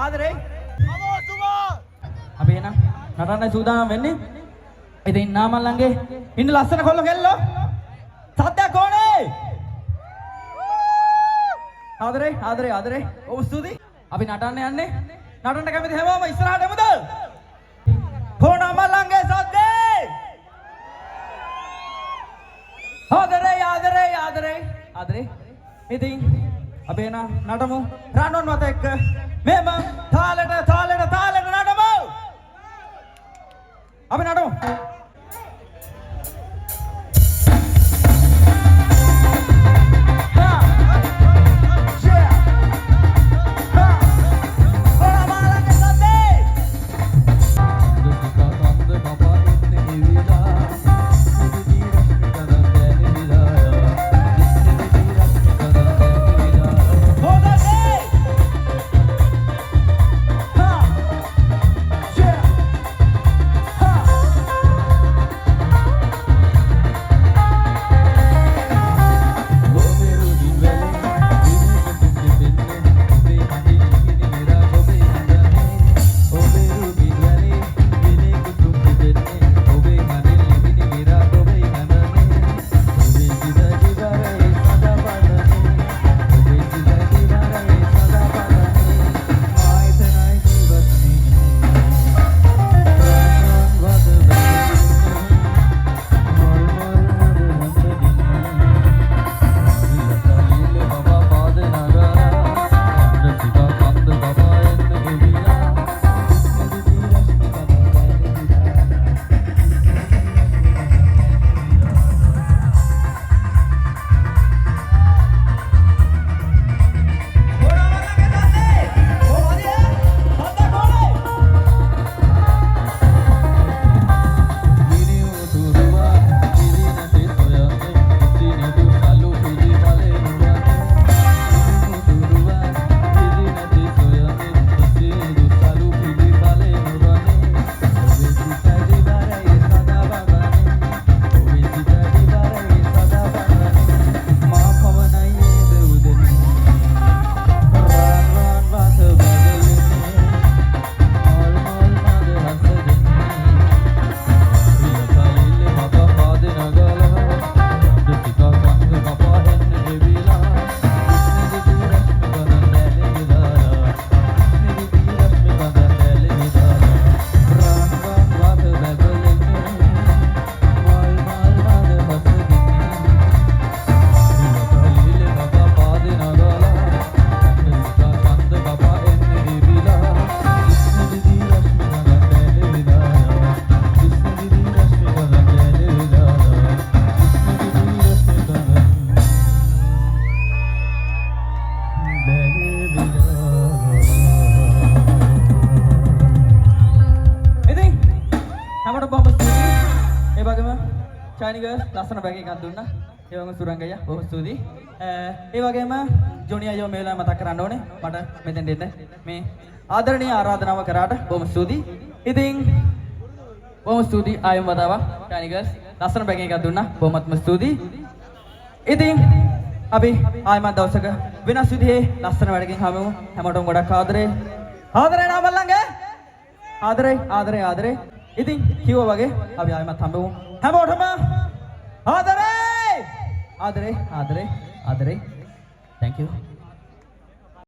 ආදරේ අපි එන නටන්න සූදානම් වෙන්නේ. ඉතින් නාමල්ලන්ගේ ඉන්න ලස්සන කොල්ල කෙල්ලෝ සද්දයක් ඕනේ. ආදරේ ඔව් ස්තුතියි. අපි නටන්න යන්නේ. නටන්න කැමති හැමෝම ඉස්සරහට එමුද? නාමල්ලන්ගේ සද්දේ. ආදරේ ඉතින් අපි එන නටමු රණොන් මත එක්ක මෙම තාලෙට නටමු. අපි නටමු. ලස්සන බෑග් එකක් දුන්නා. ඒ වගේම සුරංගయ్య බොහොම ස්තුතියි. ඒ වගේම ජොනි අයියෝ මේ වෙලාවේ මතක් කරන්න ඕනේ මට මෙතෙන් දෙන්න මේ ආදරණීය ආරාධනාව කරාට බොහොම ස්තුතියි. ඉතින් බොහොම ස්තුතියි ආයෙම වතාවක් ටයිනි ගර්ල්ස් ලස්සන බෑග් එකක් දුන්නා. බොහොමත්ම ස්තුතියි. ඉතින් අපි ආයෙමත් දවසක වෙනස් විදිහේ ලස්සන වැඩකින් හමුවෙමු. හැමෝටම ගොඩක් ආදරේ නාමල්ලන්ගේ ආදරේ. ඉතින් කිව්වා වගේ අපි ආයෙමත් හම්බෙමු. හැමෝටම ආදරේ. Thank you.